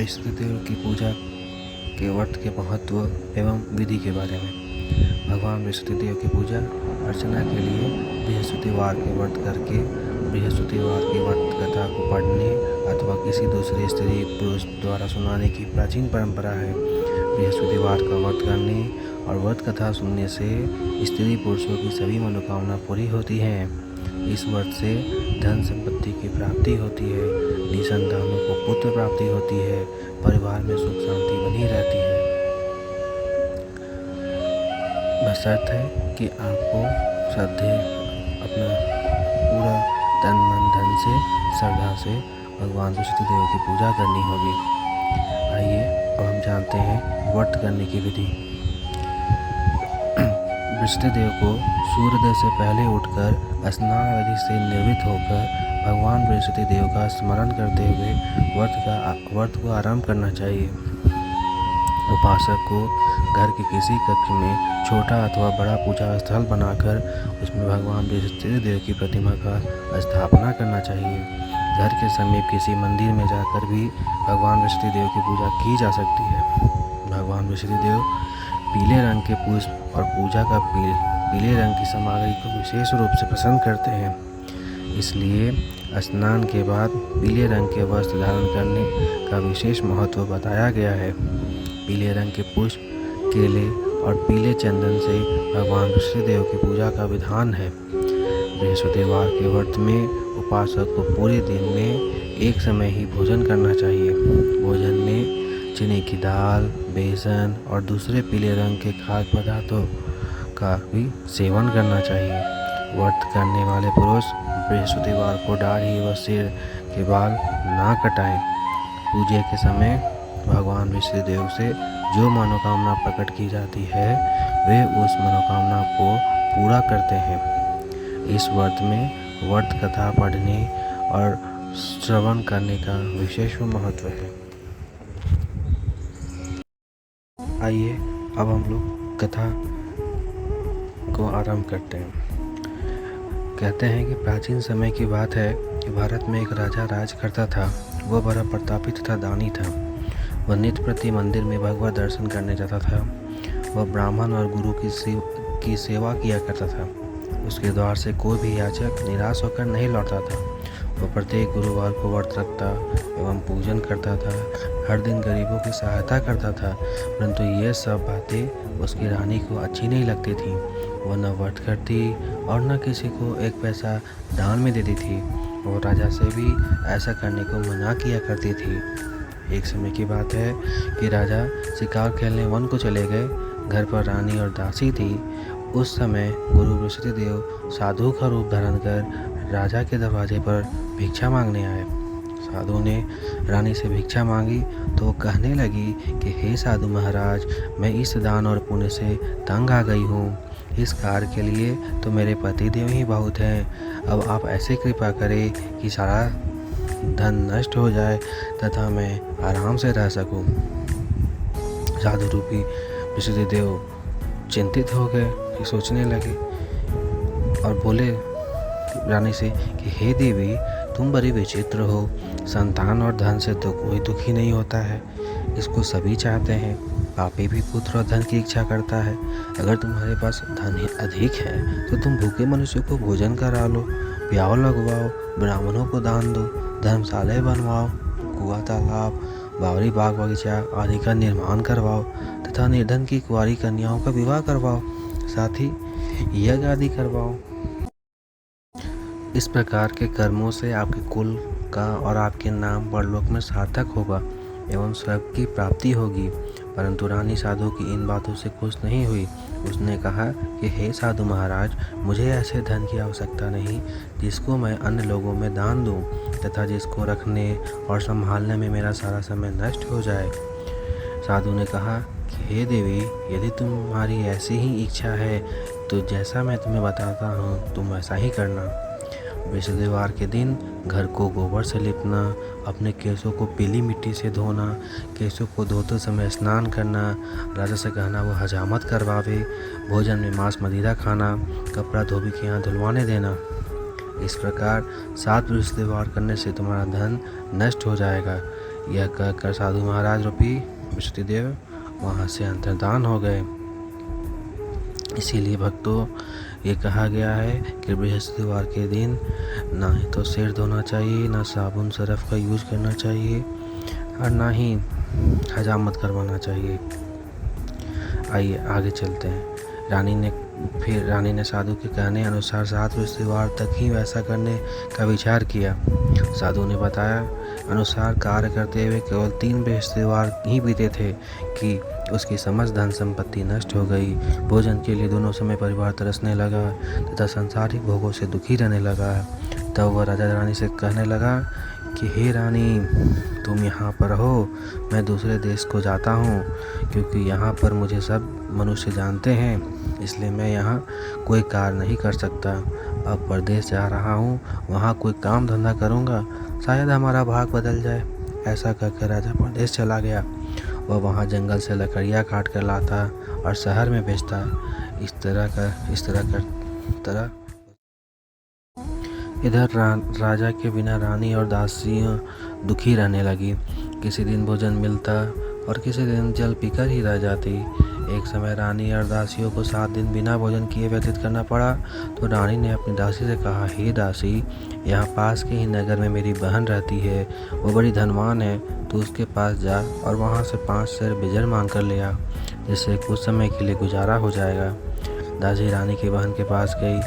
बृहस्पतिदेव की पूजा के व्रत के महत्व एवं विधि के बारे में। भगवान बृहस्पतिदेव की पूजा अर्चना के लिए बृहस्पतिवार के व्रत करके बृहस्पतिवार की व्रत कथा को पढ़ने अथवा किसी दूसरे स्त्री पुरुष द्वारा सुनाने की प्राचीन परंपरा है। बृहस्पतिवार का व्रत करने और व्रत कथा सुनने से स्त्री पुरुषों की सभी मनोकामना पूरी होती हैं। इस व्रत से धन संपत्ति की प्राप्ति होती है, निसंतानों को पुत्र प्राप्ति होती है, परिवार में सुख शांति बनी रहती है। बशर्त है कि आपको श्रद्धे अपना पूरा तन मन धन से श्रद्धा से भगवान बृहस्पतिदेव की पूजा करनी होगी। आइए अब हम जानते हैं व्रत करने की विधि। बृहस्पतिदेव को सूर्योदय से पहले उठकर स्नान आदि से निर्वृत्त होकर भगवान बृहस्पतिदेव का स्मरण करते हुए व्रत को आरंभ करना चाहिए। उपासक को घर के किसी कक्ष में छोटा अथवा बड़ा पूजा स्थल बनाकर उसमें भगवान बृहस्पतिदेव की प्रतिमा का स्थापना करना चाहिए। घर के समीप किसी मंदिर में जाकर भी भगवान बृहस्पतिदेव की पूजा की जा सकती है। भगवान बृहस्पतिदेव पीले रंग के पुष्प और पूजा का पीले रंग की सामग्री को विशेष रूप से पसंद करते हैं। इसलिए स्नान के बाद पीले रंग के वस्त्र धारण करने का विशेष महत्व बताया गया है। पीले रंग के पुष्प, केले और पीले चंदन से भगवान बृहस्पतिदेव की पूजा का विधान है। बृहस्पतिवार के व्रत में उपासक को पूरे दिन में एक समय ही भोजन करना चाहिए। भोजन में चने की दाल, बेसन और दूसरे पीले रंग के खाद्य पदार्थों का भी सेवन करना चाहिए। व्रत करने वाले पुरुष बृहस्पतिवार को दाढ़ी व सिर के बाल ना कटाएं। पूजा के समय भगवान बृहस्पतिदेव से जो मनोकामना प्रकट की जाती है वे उस मनोकामना को पूरा करते हैं। इस व्रत में व्रत कथा पढ़ने और श्रवण करने का विशेष महत्व है। आइए अब हम लोग कथा को आरंभ करते हैं। कहते हैं कि प्राचीन समय की बात है कि भारत में एक राजा राज करता था। वह बड़ा प्रतापी तथा दानी था। वह नित्य प्रति मंदिर में भगवत दर्शन करने जाता था। वह ब्राह्मण और गुरु की सेवा किया करता था। उसके द्वार से कोई भी याचक निराश होकर नहीं लौटता था। वह प्रत्येक गुरुवार को व्रत रखता एवं पूजन करता था। हर दिन गरीबों की सहायता करता था, परंतु ये सब बातें उसकी रानी को अच्छी नहीं लगती थी। वह न व्रत करती और न किसी को एक पैसा दान में देती थी। और राजा से भी ऐसा करने को मना किया करती थी। एक समय की बात है कि राजा शिकार खेलने वन को चले गए। घर पर रानी और दासी थी। उस समय गुरु बृहस्पतिदेव साधु का रूप धारण कर राजा के दरवाजे पर भिक्षा मांगने आए। साधु ने रानी से भिक्षा मांगी तो वो कहने लगी कि हे साधु महाराज, मैं इस दान और पुण्य से तंग आ गई हूँ। इस कार्य के लिए तो मेरे पति देव ही बहुत हैं। अब आप ऐसे कृपा करें कि सारा धन नष्ट हो जाए तथा मैं आराम से रह सकूं। साधु रूपी बृहस्पतिदेव चिंतित हो गए कि सोचने लगे और बोले रानी से कि हे देवी, तुम बड़ी विचित्र हो। संतान और धन से तो कोई दुखी नहीं होता है, इसको सभी चाहते हैं। पापी भी पुत्र और धन की इच्छा करता है। अगर तुम्हारे पास धन अधिक है तो तुम भूखे मनुष्य को भोजन करा लो, ब्याह लगवाओ, ब्राह्मणों को दान दो, धर्मशालाएँ बनवाओ, कुआं तालाब, बावड़ी बाग बगीचा आदि का निर्माण करवाओ तथा निर्धन की कुंवारी कन्याओं का विवाह करवाओ, साथ ही यज्ञ आदि करवाओ। इस प्रकार के कर्मों से आपके कुल का और आपके नाम परलोक में सार्थक होगा एवं स्वर्ग की प्राप्ति होगी। परंतु रानी साधु की इन बातों से खुश नहीं हुई। उसने कहा कि हे साधु महाराज, मुझे ऐसे धन की आवश्यकता नहीं जिसको मैं अन्य लोगों में दान दूं तथा जिसको रखने और संभालने में मेरा सारा समय नष्ट हो जाए। साधु ने कहा कि हे देवी, यदि तुम्हारी ऐसी ही इच्छा है तो जैसा मैं तुम्हें बताता हूँ तुम वैसा ही करना। बृहस्पतिवार के दिन घर को गोबर से लिपना, अपने केसों को पीली मिट्टी से धोना, केसों को धोते समय स्नान करना, राजा से कहना वो हजामत करवावे, भोजन में मांस मदिरा खाना, कपड़ा धोबी के यहाँ धुलवाने देना। इस प्रकार 7 बृहस्पतिवार करने से तुम्हारा धन नष्ट हो जाएगा। यह कहकर साधु महाराज रूपी बृहस्पति देव वहाँ से अंतर्धान हो गए। इसीलिए भक्तों, ये कहा गया है कि बृहस्पतिवार के दिन ना ही तो सिर धोना चाहिए, ना साबुन सरफ का यूज करना चाहिए और ना ही हजामत करवाना चाहिए। आइए आगे चलते हैं। रानी ने साधु के कहने अनुसार 7 बृहस्पतिवार तक ही वैसा करने का विचार किया। साधु ने बताया अनुसार कार्य करते हुए केवल 3 बृहस्पतिवार ही बीते थे कि उसकी समस्त धन संपत्ति नष्ट हो गई। भोजन के लिए दोनों समय परिवार तरसने लगा तथा सांसारिक भोगों से दुखी रहने लगा। तब वह राजा रानी से कहने लगा कि हे रानी, तुम यहाँ पर रहो, मैं दूसरे देश को जाता हूँ, क्योंकि यहाँ पर मुझे सब मनुष्य जानते हैं, इसलिए मैं यहाँ कोई कार्य नहीं कर सकता। अब परदेश जा रहा हूँ, वहाँ कोई काम धंधा करूँगा, शायद हमारा भाग बदल जाए। ऐसा कहकर राजा परदेश चला गया। वह वहाँ जंगल से लकड़ियाँ काट कर लाता और शहर में बेचता। इस तरह इधर राजा के बिना रानी और दासियाँ दुखी रहने लगी। किसी दिन भोजन मिलता और किसी दिन जल पीकर ही रह जाती। एक समय रानी और दासियों को 7 दिन बिना भोजन किए व्यतीत करना पड़ा। तो रानी ने अपनी दासी से कहा, हे दासी, यहाँ पास के ही नगर में मेरी बहन रहती है, वो बड़ी धनवान है, तू उसके पास जा और वहाँ से 5 सेर बिजर मांग कर ले आ, जिससे कुछ समय के लिए गुजारा हो जाएगा। दासी रानी की बहन के पास गई।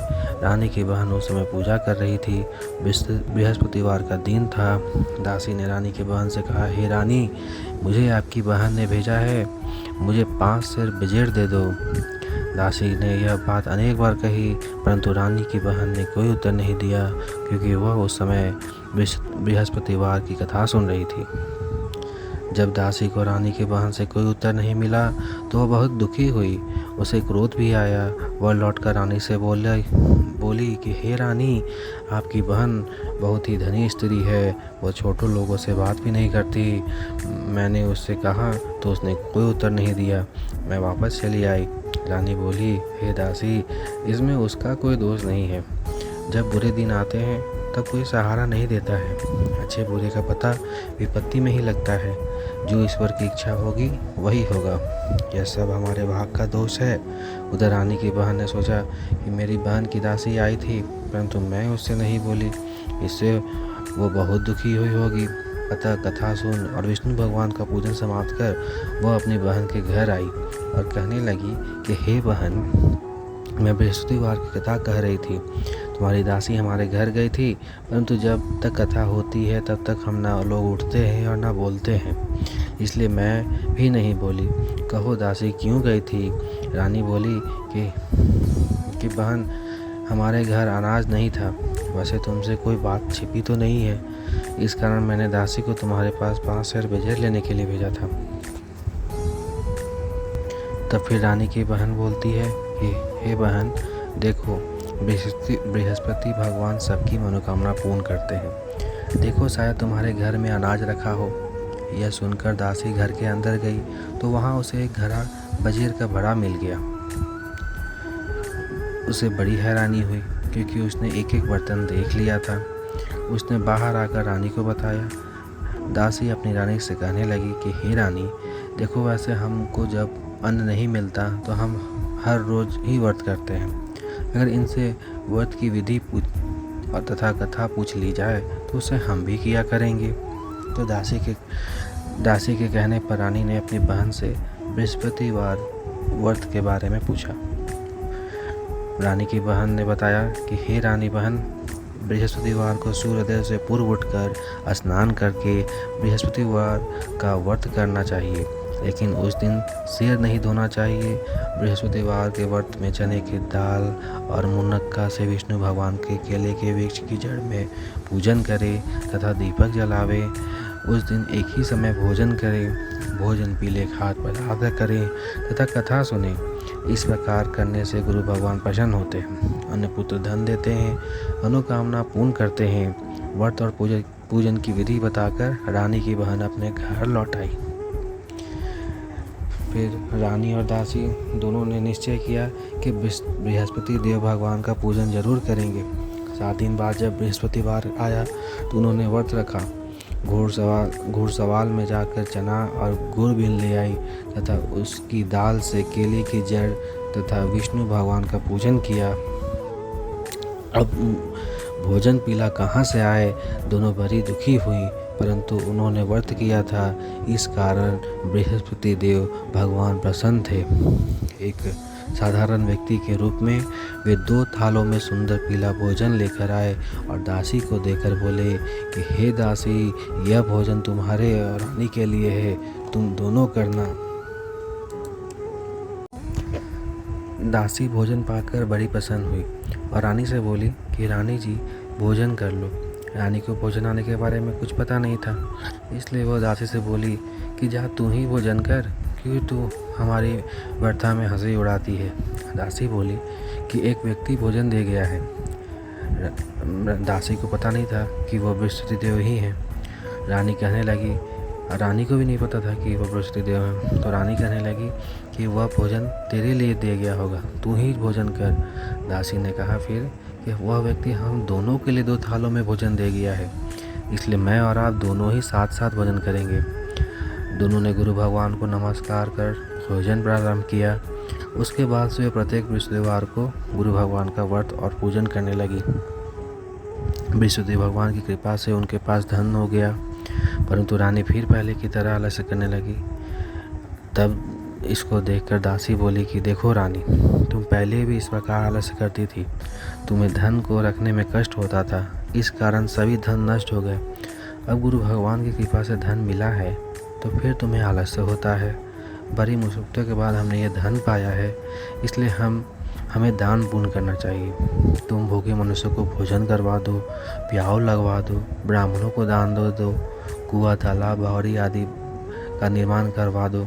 रानी की बहन उस समय पूजा कर रही थी। बृहस्पतिवार का दिन था। दासी ने रानी की बहन से कहा, हे रानी, मुझे आपकी बहन ने भेजा है, मुझे 5 सेर बिजेर दे दो। दासी ने यह बात अनेक बार कही, परंतु रानी की बहन ने कोई उत्तर नहीं दिया, क्योंकि वह उस समय बृहस्पतिवार की कथा सुन रही थी। जब दासी को रानी की बहन से कोई उत्तर नहीं मिला तो वह बहुत दुखी हुई। उसे क्रोध भी आया। वह लौटकर रानी से बोली कि हे रानी, आपकी बहन बहुत ही धनी स्त्री है, वह छोटे लोगों से बात भी नहीं करती। मैंने उससे कहा तो उसने कोई उत्तर नहीं दिया। मैं वापस चली आई। रानी बोली, हे दासी, इसमें उसका कोई दोष नहीं है। जब बुरे दिन आते हैं तब कोई सहारा नहीं देता है। अच्छे बुरे का पता विपत्ति में ही लगता है। जो ईश्वर की इच्छा होगी वही होगा। यह सब हमारे भाग का दोष है। उधर रानी की बहन ने सोचा कि मेरी बहन की दासी आई थी, परंतु मैं उससे नहीं बोली, इससे वो बहुत दुखी हुई होगी। अतः कथा सुन और विष्णु भगवान का पूजन समाप्त कर वह अपनी बहन के घर आई और कहने लगी कि हे बहन, मैं बृहस्पतिवार की कथा कह रही थी। तुम्हारी दासी हमारे घर गई थी, परंतु जब तक कथा होती है तब तक हम ना लोग उठते हैं और ना बोलते हैं, इसलिए मैं भी नहीं बोली। कहो दासी क्यों गई थी? रानी बोली कि बहन, हमारे घर अनाज नहीं था। वैसे तुमसे कोई बात छिपी तो नहीं है, इस कारण मैंने दासी को तुम्हारे पास 5 सेर बिजेर लेने के लिए भेजा था। तब फिर रानी की बहन बोलती है कि हे बहन, देखो, बृहस्पति भगवान सबकी मनोकामना पूर्ण करते हैं। देखो, शायद तुम्हारे घर में अनाज रखा हो। यह सुनकर दासी घर के अंदर गई तो वहाँ उसे एक घड़ा बजेर का बड़ा मिल गया। उसे बड़ी हैरानी हुई, क्योंकि उसने एक एक बर्तन देख लिया था। उसने बाहर आकर रानी को बताया। दासी अपनी रानी से कहने लगी कि हे रानी, देखो, वैसे हमको जब अन्न नहीं मिलता तो हम हर रोज़ ही व्रत करते हैं। अगर इनसे व्रत की विधि तथा कथा पूछ ली जाए तो उसे हम भी किया करेंगे। तो दासी के कहने पर रानी ने अपनी बहन से बृहस्पतिवार व्रत के बारे में पूछा। रानी की बहन ने बताया कि हे रानी बहन, बृहस्पतिवार को सूर्योदय से पूर्व उठकर स्नान करके बृहस्पतिवार का व्रत करना चाहिए, लेकिन उस दिन सिर नहीं धोना चाहिए। बृहस्पतिवार के व्रत में चने की दाल और मुनक्का से विष्णु भगवान के केले के वृक्ष की जड़ में पूजन करे तथा दीपक जलावे। उस दिन एक ही समय भोजन करे, भोजन पीले खाद्य पदार्थ करें तथा कथा सुने। इस प्रकार करने से गुरु भगवान प्रसन्न होते हैं, अन्य पुत्र धन देते हैं, मनोकामना पूर्ण करते हैं। व्रत और पूजन की विधि बताकर रानी की बहन अपने घर लौट आई। फिर रानी और दासी दोनों ने निश्चय किया कि बृहस्पति देव भगवान का पूजन जरूर करेंगे। 7 दिन बाद जब बृहस्पतिवार आया तो उन्होंने व्रत रखा घुड़सवाल में जाकर चना और गुड़ भी ले आई तथा उसकी दाल से केले की जड़ तथा विष्णु भगवान का पूजन किया। अब भोजन पीला कहाँ से आए, दोनों बड़ी दुखी हुई, परंतु उन्होंने व्रत किया था, इस कारण बृहस्पति देव भगवान प्रसन्न थे। एक साधारण व्यक्ति के रूप में वे 2 थालों में सुंदर पीला भोजन लेकर आए और दासी को देकर बोले कि हे दासी, यह भोजन तुम्हारे और रानी के लिए है, तुम दोनों करना। दासी भोजन पाकर बड़ी प्रसन्न हुई और रानी से बोली कि रानी जी भोजन कर लो। रानी को भोजन आने के बारे में कुछ पता नहीं था, इसलिए वह दासी से बोली कि जा तू ही भोजन कर, क्यों तू हमारी व्यर्था में हंसी उड़ाती है। दासी बोली कि एक व्यक्ति भोजन दे गया है। दासी को पता नहीं था कि वह बृहस्पति देव ही हैं। रानी कहने लगी, रानी को भी नहीं पता था कि वह बृहस्पति देव हैं, तो रानी कहने लगी कि वह भोजन तेरे लिए दे गया होगा, तू ही भोजन कर। दासी ने कहा फिर कि वह व्यक्ति हम दोनों के लिए 2 थालों में भोजन दे गया है, इसलिए मैं और आप दोनों ही साथ साथ भोजन करेंगे। दोनों ने गुरु भगवान को नमस्कार कर भोजन प्रारंभ किया। उसके बाद से वे प्रत्येक बृहस्पतिवार को गुरु भगवान का व्रत और पूजन करने लगी। बृहस्पति भगवान की कृपा से उनके पास धन हो गया, परंतु रानी फिर पहले की तरह आलस्य करने लगी। तब इसको देखकर दासी बोली कि देखो रानी, तुम पहले भी इस प्रकार आलस्य करती थी, तुम्हें धन को रखने में कष्ट होता था, इस कारण सभी धन नष्ट हो गए। अब गुरु भगवान की कृपा से धन मिला है तो फिर तुम्हें आलस्य होता है। बड़ी मुसीबतों के बाद हमने ये धन पाया है, इसलिए हमें दान पुण्य करना चाहिए। तुम भूखे मनुष्य को भोजन करवा दो, प्याऊ लगवा दो, ब्राह्मणों को दान दो, कुआं तालाब बावड़ी आदि का निर्माण करवा दो,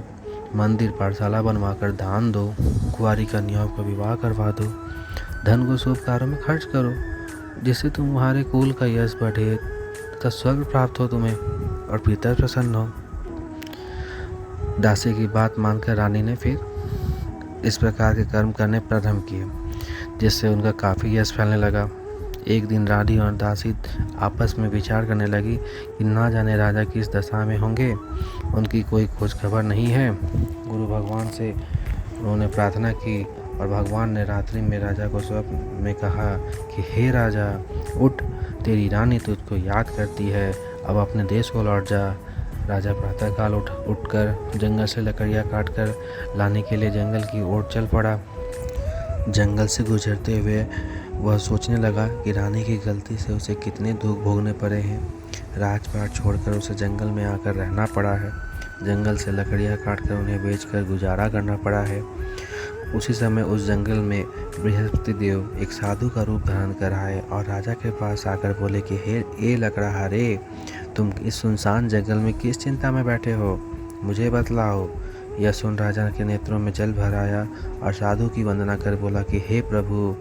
मंदिर पाठशाला बनवाकर दान दो, कुंवारी कन्याओं का विवाह करवा दो। धन को शुभ कार्यों में खर्च करो, जिससे तुम्हारे कुल का यश बढ़े तथा स्वर्ग प्राप्त हो तुम्हें और पितर प्रसन्न हो। दासी की बात मानकर रानी ने फिर इस प्रकार के कर्म करने प्रारंभ किए, जिससे उनका काफ़ी यश फैलने लगा। एक दिन रानी और दासी आपस में विचार करने लगी कि ना जाने राजा किस दशा में होंगे, उनकी कोई खोज खबर नहीं है। गुरु भगवान से उन्होंने प्रार्थना की और भगवान ने रात्रि में राजा को स्वप्न में कहा कि हे राजा, उठ, तेरी रानी तुझको याद करती है, अब अपने देश को लौट जा। राजा प्रातःकाल उठकर जंगल से लकड़ियाँ काटकर लाने के लिए जंगल की ओर चल पड़ा। जंगल से गुजरते हुए वह सोचने लगा कि रानी की गलती से उसे कितने दुख भोगने पड़े हैं। राजपाट छोड़कर उसे जंगल में आकर रहना पड़ा है। जंगल से लकड़ियाँ काटकर उन्हें बेचकर गुजारा करना पड़ा है। उसी समय उस जंगल में बृहस्पति देव एक साधु का रूप धारण कर आए और राजा के पास आकर बोले कि हे ए लकड़हारे, तुम इस सुनसान जंगल में किस चिंता में बैठे हो, मुझे बतलाओ। यह सुन राजा के नेत्रों में जल भर आया और साधु की वंदना कर बोला कि हे प्रभु,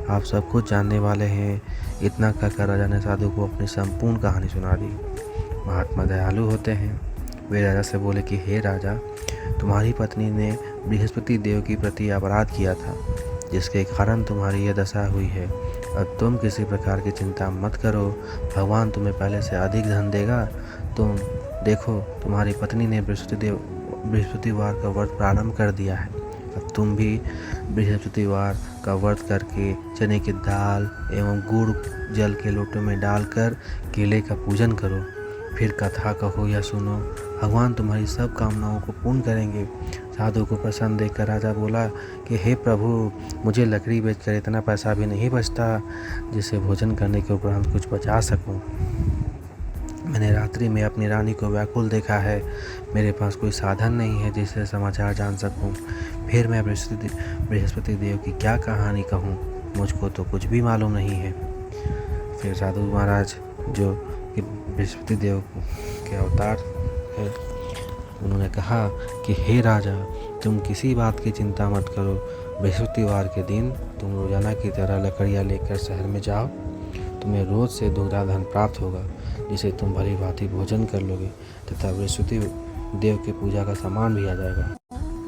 आप सब कुछ जानने वाले हैं। इतना कहकर राजा ने साधु को अपनी संपूर्ण कहानी सुना दी। महात्मा दयालु होते हैं। वे राजा से बोले कि हे राजा, तुम्हारी पत्नी ने बृहस्पति देव के प्रति अपराध किया था, जिसके कारण तुम्हारी यह दशा हुई है। अब तुम किसी प्रकार की चिंता मत करो, भगवान तुम्हें पहले से अधिक धन देगा। तुम देखो, तुम्हारी पत्नी ने बृहस्पतिवार का व्रत प्रारंभ कर दिया है। अब तुम भी बृहस्पतिवार का व्रत करके चने की दाल एवं गुड़ जल के लोटों में डालकर केले का पूजन करो, फिर कथा कहो या सुनो, भगवान तुम्हारी सब कामनाओं को पूर्ण करेंगे। साधु को प्रसन्न देखकर राजा बोला कि हे प्रभु, मुझे लकड़ी बेचकर इतना पैसा भी नहीं बचता जिससे भोजन करने के उपरांत कुछ बचा सकूं। मैंने रात्रि में अपनी रानी को व्याकुल देखा है। मेरे पास कोई साधन नहीं है जिससे समाचार जान सकूं। फिर मैं बृहस्पति देव की क्या कहानी कहूं, मुझको तो कुछ भी मालूम नहीं है। फिर साधु महाराज, जो कि बृहस्पति देव के अवतार है, उन्होंने कहा कि हे राजा, तुम किसी बात की चिंता मत करो। बृहस्पतिवार के दिन तुम रोजाना की तरह लकड़ियाँ लेकर शहर में जाओ। तुम्हें रोज से दुगना धन प्राप्त होगा, जिसे तुम भली भांति भोजन कर लोगे तथा बृहस्पति देव की पूजा का सामान भी आ जाएगा।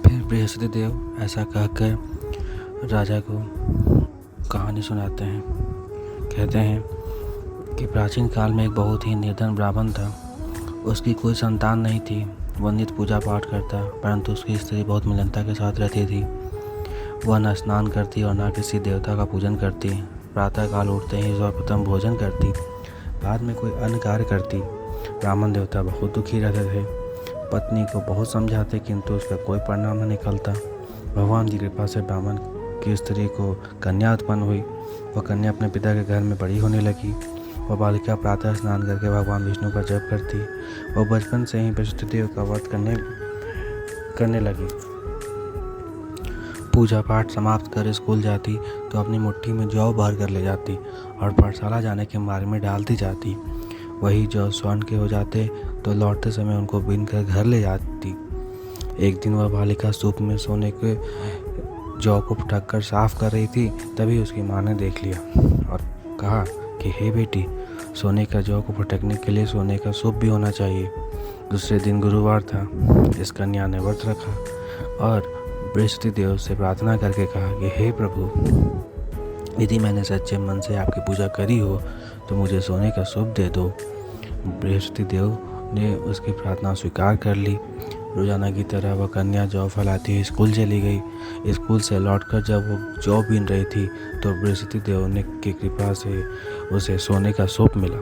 फिर बृहस्पति देव ऐसा कहकर राजा को कहानी सुनाते हैं। कहते हैं कि प्राचीन काल में एक बहुत ही निर्धन ब्राह्मण था। उसकी कोई संतान नहीं थी। वह नित्य पूजा पाठ करता, परंतु उसकी स्त्री बहुत मिलनता के साथ रहती थी। वह न स्नान करती और न किसी देवता का पूजन करती। प्रातःकाल उठते ही सर्वप्रथम भोजन करती, बाद में कोई अन्य कार्य करती। ब्राह्मण देवता बहुत दुखी रहते थे। पत्नी को बहुत समझाते, किंतु उसका कोई परिणाम न निकलता। भगवान की कृपा से ब्राह्मण की स्त्री को कन्या उत्पन्न हुई। वह कन्या अपने पिता के घर में बड़ी होने लगी। वह बालिका प्रातः स्नान करके भगवान विष्णु का जप करती। वह बचपन से ही बृहस्पति का व्रत करने लगी। पूजा पाठ समाप्त कर स्कूल जाती तो अपनी मुट्ठी में जौ भर कर ले जाती और पाठशाला जाने के मार्ग में डालती जाती। वही जौ स्वर्ण के हो जाते तो लौटते समय उनको बीन कर घर ले जाती। एक दिन वह बालिका सूप में सोने के जौ को फटक कर साफ कर रही थी, तभी उसकी माँ ने देख लिया और कहा कि हे बेटी, सोने का जौ को फटकने के लिए सोने का सूप भी होना चाहिए। दूसरे दिन गुरुवार था। इस कन्या ने व्रत रखा और बृहस्पति देव से प्रार्थना करके कहा कि हे प्रभु, यदि मैंने सच्चे मन से आपकी पूजा करी हो तो मुझे सोने का सूप दे दो। बृहस्पति देव ने उसकी प्रार्थना स्वीकार कर ली। रोजाना की तरह वह कन्या जौ फैलाती हुई स्कूल चली गई। स्कूल से लौटकर जब वो जौ बीन रही थी तो बृहस्पति देव ने की कृपा से उसे सोने का सूप मिला।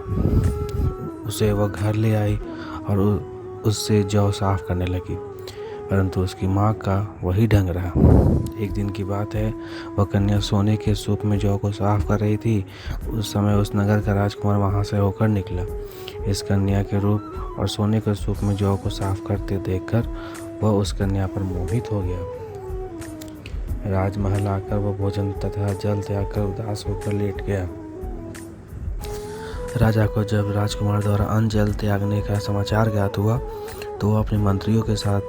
उसे वह घर ले आई और उससे जौ साफ करने लगी, परंतु उसकी माँ का वही ढंग रहा। एक दिन की बात है, वह कन्या सोने के सूप में जौ को साफ कर रही थी। उस समय उस नगर का राजकुमार वहाँ से होकर निकला। इस कन्या के रूप और सोने के सूप में जौ को साफ करते देखकर वह उस कन्या पर मोहित हो गया। राजमहल आकर वह भोजन तथा जल त्याग कर उदास होकर लेट गया। राजा को जब राजकुमार द्वारा अन्न जल त्यागने का समाचार ज्ञात हुआ तो वह अपने मंत्रियों के साथ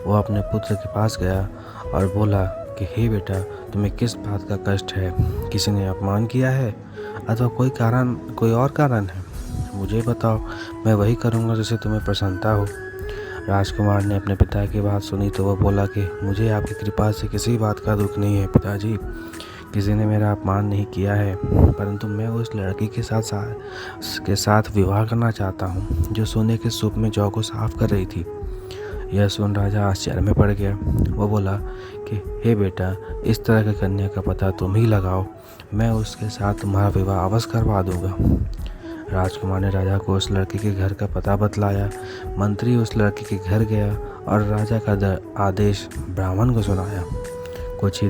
वह अपने पुत्र के पास गया और बोला कि हे बेटा, तुम्हें किस बात का कष्ट है? किसी ने अपमान किया है अथवा कोई और कारण है? मुझे बताओ, मैं वही करूँगा जिससे तुम्हें प्रसन्नता हो। राजकुमार ने अपने पिता की बात सुनी तो वह बोला कि मुझे आपकी कृपा से किसी बात का दुख नहीं है पिताजी। किसी ने मेरा अपमान नहीं किया है, परंतु मैं उस लड़की के साथ विवाह करना चाहता हूँ जो सोने के सूप में जौ को साफ कर रही थी। यह सुन राजा आश्चर्य में पड़ गया। वो बोला कि हे बेटा, इस तरह की कन्या का पता तुम ही लगाओ, मैं उसके साथ तुम्हारा विवाह अवश्य करवा दूंगा। राजकुमार ने राजा को उस लड़की के घर का पता बतलाया। मंत्री उस लड़की के घर गया और राजा का आदेश ब्राह्मण को सुनाया। कुछ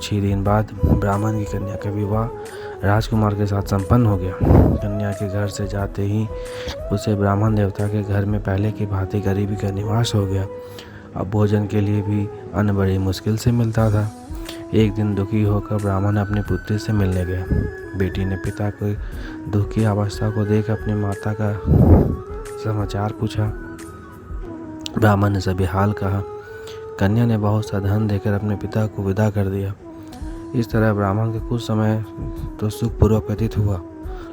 ही दिन बाद ब्राह्मण की कन्या का विवाह राजकुमार के साथ संपन्न हो गया। कन्या के घर से जाते ही उसे ब्राह्मण देवता के घर में पहले की भांति गरीबी का निवास हो गया। अब भोजन के लिए भी अन्न बड़ी मुश्किल से मिलता था। एक दिन दुखी होकर ब्राह्मण अपनी पुत्री से मिलने गया। बेटी ने पिता को दुख की अवस्था को देख अपनी माता का समाचार पूछा। ब्राह्मण ने सभी हाल कहा। कन्या ने बहुत सा धन देकर अपने पिता को विदा कर दिया। इस तरह ब्राह्मण के कुछ समय तो सुखपूर्वक व्यतीत हुआ,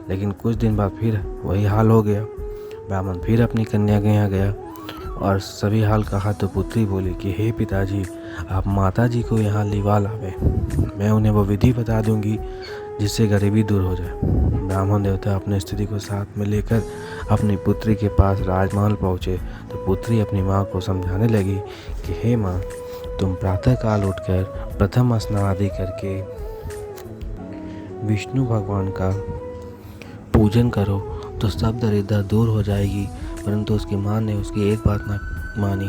लेकिन कुछ दिन बाद फिर वही हाल हो गया। ब्राह्मण फिर अपनी कन्या के यहाँ गया और सभी हाल कहा तो पुत्री बोली कि हे पिताजी, आप माता जी को यहाँ लिवा लावे, मैं उन्हें वो विधि बता दूंगी जिससे गरीबी दूर हो जाए। ब्राह्मण देवता अपनी स्त्री को साथ में लेकर अपनी पुत्री के पास राजमहल पहुँचे तो पुत्री अपनी माँ को समझाने लगी कि हे माँ, तुम प्रातःकाल उठकर प्रथम स्नान आदि करके विष्णु भगवान का पूजन करो तो सब दरिद्रता दूर हो जाएगी। परंतु उसकी माँ ने उसकी एक बात न मानी।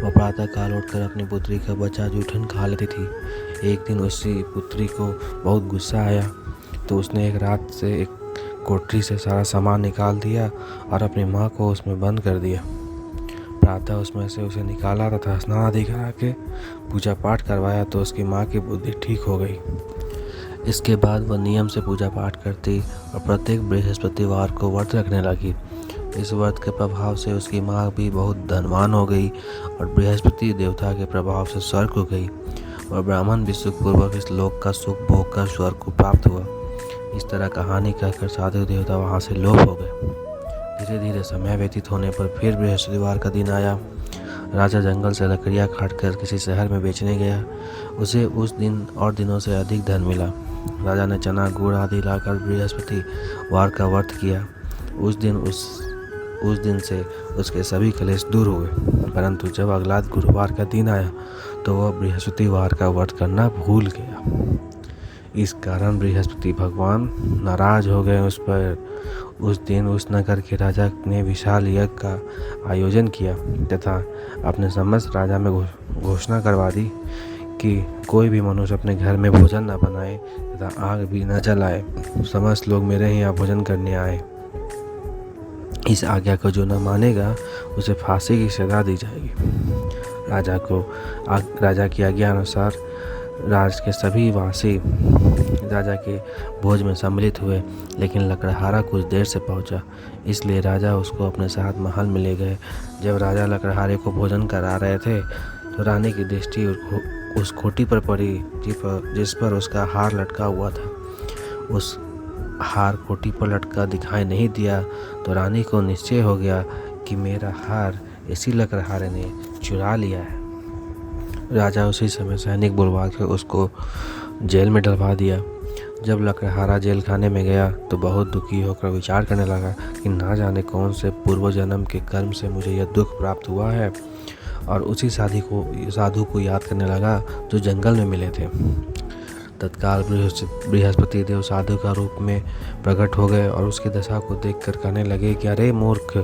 वह प्रातःकाल उठकर अपनी पुत्री का बचा जूठन खा लेती थी। एक दिन उसकी पुत्री को बहुत गुस्सा आया तो उसने एक रात से एक कोठरी से सारा सामान निकाल दिया और अपनी माँ को उसमें बंद कर दिया। प्रातः उसमें से उसे निकाला तथा स्नान आदि करा के पूजा पाठ करवाया तो उसकी माँ की बुद्धि ठीक हो गई। इसके बाद वह नियम से पूजा पाठ करती और प्रत्येक बृहस्पतिवार को व्रत रखने लगी। इस व्रत के प्रभाव से उसकी माँ भी बहुत धनवान हो गई और बृहस्पति देवता के प्रभाव से स्वर्ग हो गई और ब्राह्मण भी सुखपूर्वक इस लोक का सुख भोग कर स्वर्ग को प्राप्त हुआ। इस तरह कहानी कहकर साधु देवता वहाँ से लोप हो गए। धीरे धीरे समय व्यतीत होने पर फिर बृहस्पतिवार का दिन आया। राजा जंगल से लकड़ियाँ काटकर किसी शहर में बेचने गया। उसे उस दिन और दिनों से अधिक धन मिला। राजा ने चना गुड़ आदि लाकर बृहस्पतिवार का व्रत किया। उस दिन उस दिन से उसके सभी कलेश दूर हुए। परंतु जब अगला गुरुवार का दिन आया तो वह बृहस्पतिवार का व्रत करना भूल गया। इस कारण बृहस्पति भगवान नाराज हो गए उस पर। उस दिन उस नगर के राजा ने विशाल यज्ञ का आयोजन किया तथा अपने समस्त राजा में घोषणा करवा दी कि कोई भी मनुष्य अपने घर में भोजन न बनाए तथा आग भी न जलाए। समस्त लोग मेरे यहाँ भोजन करने आए। इस आज्ञा को जो न मानेगा उसे फांसी की सजा दी जाएगी। राजा की आज्ञा अनुसार राज के सभी वासी राजा के भोज में सम्मिलित हुए, लेकिन लकड़हारा कुछ देर से पहुंचा, इसलिए राजा उसको अपने साथ महल में ले गए। जब राजा लकड़हारे को भोजन करा रहे थे तो रानी की दृष्टि उस खोटी पर पड़ी जिस पर उसका हार लटका हुआ था। उस हार खोटी पर लटका दिखाई नहीं दिया तो रानी को निश्चय हो गया कि मेरा हार इसी लकड़हारे ने चुरा लिया है। राजा उसी समय सैनिक बुलवा कर उसको जेल में डलवा दिया। जब लकड़हारा जेल खाने में गया तो बहुत दुखी होकर विचार करने लगा कि ना जाने कौन से पूर्व जन्म के कर्म से मुझे यह दुख प्राप्त हुआ है, और उसी साधु को याद करने लगा जो जंगल में मिले थे। तत्काल बृहस्पति देव साधु का रूप में प्रकट हो गए और उसकी दशा को देखकर कहने लगे कि अरे मूर्ख,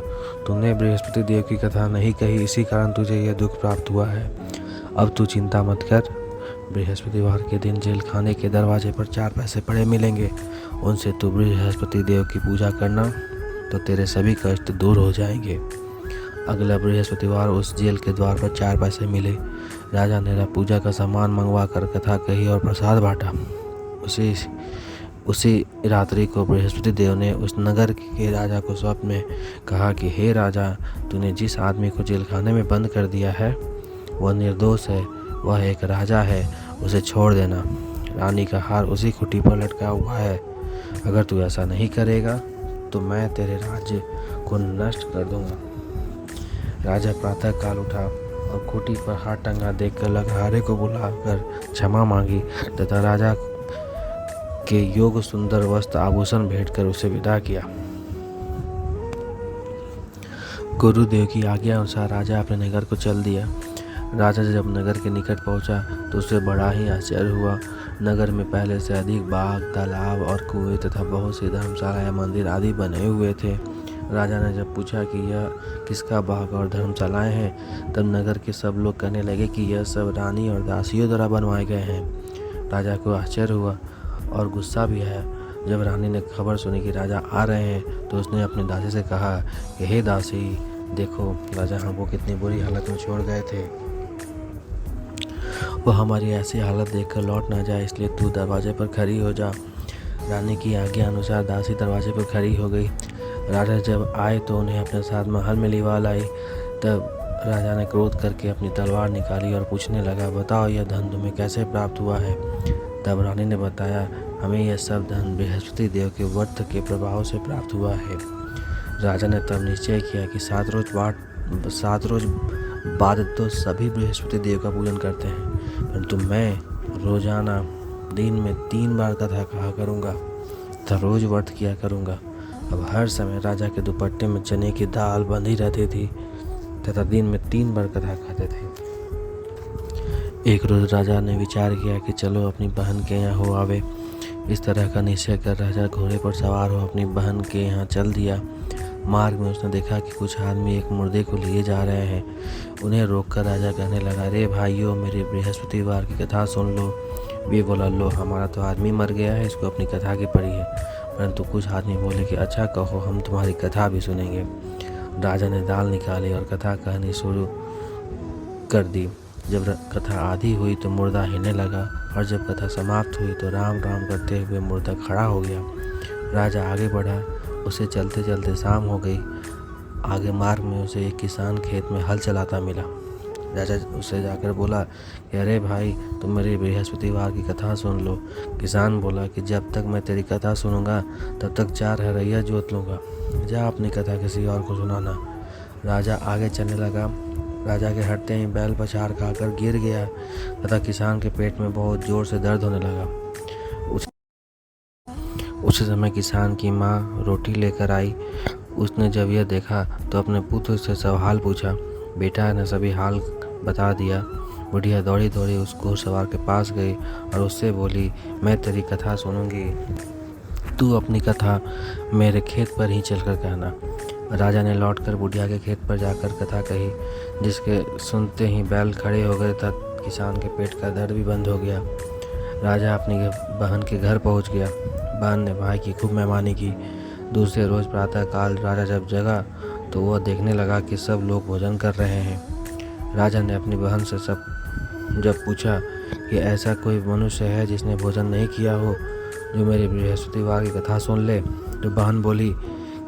तूने बृहस्पति देव की कथा नहीं कही, इसी कारण तुझे यह दुख प्राप्त हुआ है। अब तू चिंता मत कर, बृहस्पतिवार के दिन जेल खाने के दरवाजे पर 4 पैसे पड़े मिलेंगे, उनसे तू बृहस्पति देव की पूजा करना तो तेरे सभी कष्ट दूर हो जाएंगे। अगला बृहस्पतिवार उस जेल के द्वार पर 4 पैसे मिले। राजा ने पूजा का सामान मंगवा कर कथा कही और प्रसाद बांटा। उसी रात्रि को बृहस्पति देव ने उस नगर के राजा को स्वप्न में कहा कि हे राजा, तूने जिस आदमी को जेल खाने में बंद कर दिया है वह निर्दोष है, वह एक राजा है, उसे छोड़ देना। रानी का हार उसी खूंटी पर लटका हुआ है। अगर तू ऐसा नहीं करेगा तो मैं तेरे राज्य को नष्ट कर दूंगा। राजा प्रातः काल उठा और खूंटी पर हाथ टंगा देखकर लकड़हारे को बुलाकर क्षमा मांगी तथा राजा के योग सुंदर वस्त्र आभूषण भेंट कर उसे विदा किया। गुरुदेव की आज्ञा अनुसार राजा अपने नगर को चल दिया। राजा जब नगर के निकट पहुंचा तो उसे बड़ा ही आश्चर्य हुआ। नगर में पहले से अधिक बाग, तालाब और कुएं तथा बहुत सी धर्मशालाएं, मंदिर आदि बने हुए थे। राजा ने जब पूछा कि यह किसका बाग और धर्मशालाएं हैं, तब नगर के सब लोग कहने लगे कि यह सब रानी और दासियों द्वारा बनवाए गए हैं। राजा को आश्चर्य हुआ और गुस्सा भी आया। जब रानी ने खबर सुनी कि राजा आ रहे हैं तो उसने अपनी दासी से कहा कि हे दासी, देखो राजा हमको कितनी बुरी हालत में छोड़ गए थे। वो हमारी ऐसी हालत देखकर लौट ना जाए, इसलिए तू दरवाजे पर खड़ी हो जा। रानी की आज्ञा अनुसार दासी दरवाजे पर खड़ी हो गई। राजा जब आए तो उन्हें अपने साथ महल में लिवा लाई। तब राजा ने क्रोध करके अपनी तलवार निकाली और पूछने लगा, बताओ यह धन तुम्हें कैसे प्राप्त हुआ है। तब रानी ने बताया, हमें यह सब धन बृहस्पति देव के व्रत के प्रभाव से प्राप्त हुआ है। राजा ने तब निश्चय किया कि 7 रोज बाद तो सभी बृहस्पति देव का पूजन करते हैं, परंतु मैं रोजाना दिन में 3 बार कथा कहा करूँगा तथा रोज व्रत किया करूँगा। अब हर समय राजा के दुपट्टे में चने की दाल बंधी रहती थी तथा दिन में 3 बार कथा खाते थे। एक रोज राजा ने विचार किया कि चलो अपनी बहन के यहाँ हो आवे। इस तरह का निश्चय कर राजा घोड़े पर सवार हो अपनी बहन के यहाँ चल दिया। मार्ग में उसने देखा कि कुछ आदमी एक मुर्दे को लिए जा रहे हैं। उन्हें रोककर राजा कहने लगा, अरे भाइयों, मेरे बृहस्पतिवार की कथा सुन लो। वे बोला, लो हमारा तो आदमी मर गया है, इसको अपनी कथा की पड़ी है। परंतु कुछ आदमी बोले कि अच्छा कहो, हम तुम्हारी कथा भी सुनेंगे। राजा ने दाल निकाली और कथा कहनी शुरू कर दी। जब कथा आधी हुई तो मुर्दा हिलने लगा और जब कथा समाप्त हुई तो राम राम करते हुए मुर्दा खड़ा हो गया। राजा आगे बढ़ा। उसे चलते चलते शाम हो गई। आगे मार्ग में उसे एक किसान खेत में हल चलाता मिला। राजा उसे जाकर बोला कि अरे भाई, तुम मेरी बृहस्पतिवार की कथा सुन लो। किसान बोला कि जब तक मैं तेरी कथा सुनूंगा तब तक 4 हरैया जोत लूँगा। जा अपनी कथा किसी और को सुनाना। राजा आगे चलने लगा। राजा के हटते ही बैल पछाड़ खाकर गिर गया तथा किसान के पेट में बहुत जोर से दर्द होने लगा। उसी समय किसान की माँ रोटी लेकर आई। उसने जब यह देखा तो अपने पुत्र से सवाल पूछा। बेटा ने सभी हाल बता दिया। बुढ़िया दौड़ी दौड़ी उस घुड़सवार के पास गई और उससे बोली, मैं तेरी कथा सुनूंगी, तू अपनी कथा मेरे खेत पर ही चलकर कहना। राजा ने लौटकर बुढ़िया के खेत पर जाकर कथा कही, जिसके सुनते ही बैल खड़े हो गए तक किसान के पेट का दर्द भी बंद हो गया। राजा अपनी बहन के घर पहुंच गया। बहन ने भाई की खूब मेहमानी की। दूसरे रोज प्रातः काल राजा जब जगा तो वह देखने लगा कि सब लोग भोजन कर रहे हैं। राजा ने अपनी बहन से जब पूछा कि ऐसा कोई मनुष्य है जिसने भोजन नहीं किया हो, जो मेरी बृहस्पतिवार की कथा सुन ले। तो बहन बोली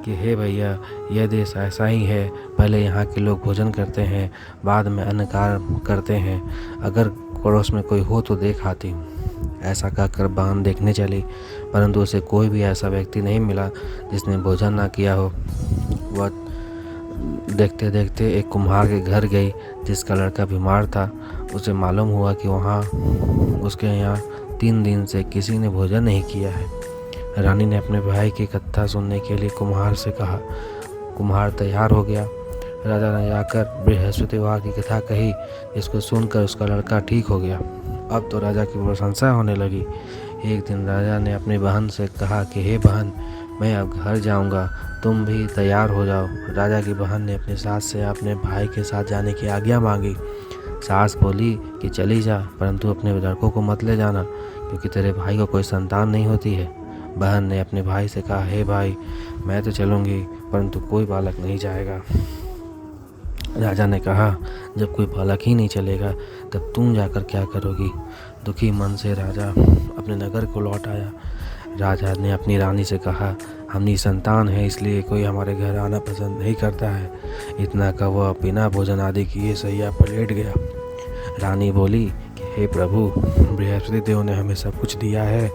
कि हे भैया, यह देश ऐसा ही है, पहले यहाँ के लोग भोजन करते हैं, बाद में अन्य कार्य करते हैं। अगर पड़ोस में कोई हो तो देख आती हूँ। ऐसा कहकर बहन देखने चली, परंतु उसे कोई भी ऐसा व्यक्ति नहीं मिला जिसने भोजन ना किया हो। वह देखते देखते एक कुम्हार के घर गई, जिसका लड़का बीमार था। उसे मालूम हुआ कि वहाँ उसके यहाँ 3 दिन से किसी ने भोजन नहीं किया है। रानी ने अपने भाई की कथा सुनने के लिए कुम्हार से कहा। कुम्हार तैयार हो गया। राजा ने जाकर बृहस्पतिवार की कथा कही, जिसको सुनकर उसका लड़का ठीक हो गया। अब तो राजा की प्रशंसा होने लगी। एक दिन राजा ने अपनी बहन से कहा कि हे बहन, मैं अब घर जाऊंगा, तुम भी तैयार हो जाओ। राजा की बहन ने अपनी सास से अपने भाई के साथ जाने की आज्ञा मांगी। सास बोली कि चली जा, परंतु अपने लड़कों को मत ले जाना, क्योंकि तेरे भाई को कोई संतान नहीं होती है। बहन ने अपने भाई से कहा, हे भाई, मैं तो चलूँगी, परंतु कोई बालक नहीं जाएगा। राजा ने कहा, जब कोई बालक ही नहीं चलेगा तब तुम जाकर क्या करोगी। दुखी मन से राजा अपने नगर को लौट आया। राजा ने अपनी रानी से कहा, हम निसंतान है, इसलिए कोई हमारे घर आना पसंद नहीं करता है। इतना का वह बिना भोजन आदि किए सैया पर लेट गया। रानी बोली कि हे प्रभु, बृहस्पति देव ने हमें सब कुछ दिया है,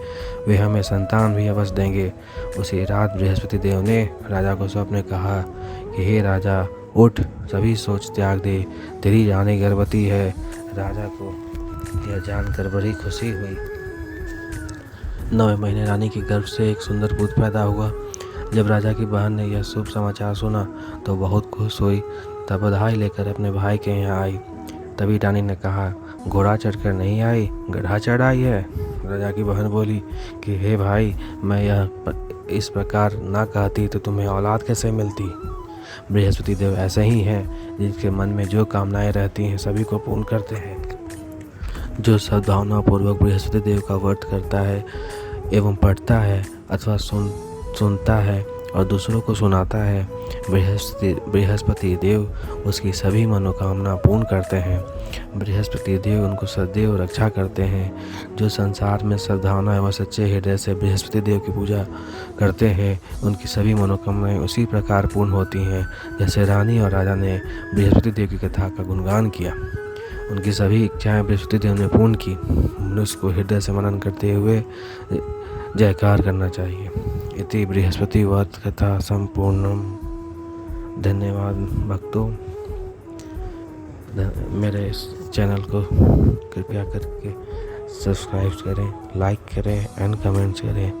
वे हमें संतान भी अवश्य देंगे। उसी रात बृहस्पति देव ने राजा को स्वप्न में कहा कि हे राजा, उठ, सभी सोच त्याग दे, तेरी रानी गर्भवती है। राजा को यह जानकर बड़ी खुशी हुई। 9वें महीने रानी के गर्भ से एक सुंदर पुत्र पैदा हुआ। जब राजा की बहन ने यह शुभ समाचार सुना तो बहुत खुश हुई। तब बधाई लेकर अपने भाई के यहाँ आई। तभी रानी ने कहा, घोड़ा चढ़कर नहीं आई, गधा चढ़ आई है। राजा की बहन बोली कि हे भाई, मैं यह इस प्रकार ना कहती तो तुम्हें औलाद कैसे मिलती। बृहस्पति देव ऐसे ही हैं, जिनके मन में जो कामनाएं रहती हैं सभी को पूर्ण करते हैं। जो सद्भावनापूर्वक बृहस्पति देव का व्रत करता है एवं पढ़ता है अथवा सुनता है और दूसरों को सुनाता है, बृहस्पति देव उसकी सभी मनोकामना पूर्ण करते हैं। बृहस्पति देव उनको सदैव रक्षा करते हैं। जो संसार में सद्भावना एवं सच्चे हृदय से बृहस्पति देव की पूजा करते हैं, उनकी सभी मनोकामनाएं उसी प्रकार पूर्ण होती हैं जैसे रानी और राजा ने बृहस्पति देव की कथा का गुणगान किया। उनकी सभी इच्छाएं बृहस्पति देव ने पूर्ण की। मनुष्य को हृदय से मनन करते हुए जयकार करना चाहिए। इति बृहस्पति व्रत कथा संपूर्णम। धन्यवाद भक्तों। मेरे इस चैनल को कृपया करके सब्सक्राइब करें, लाइक करें एंड कमेंट्स करें।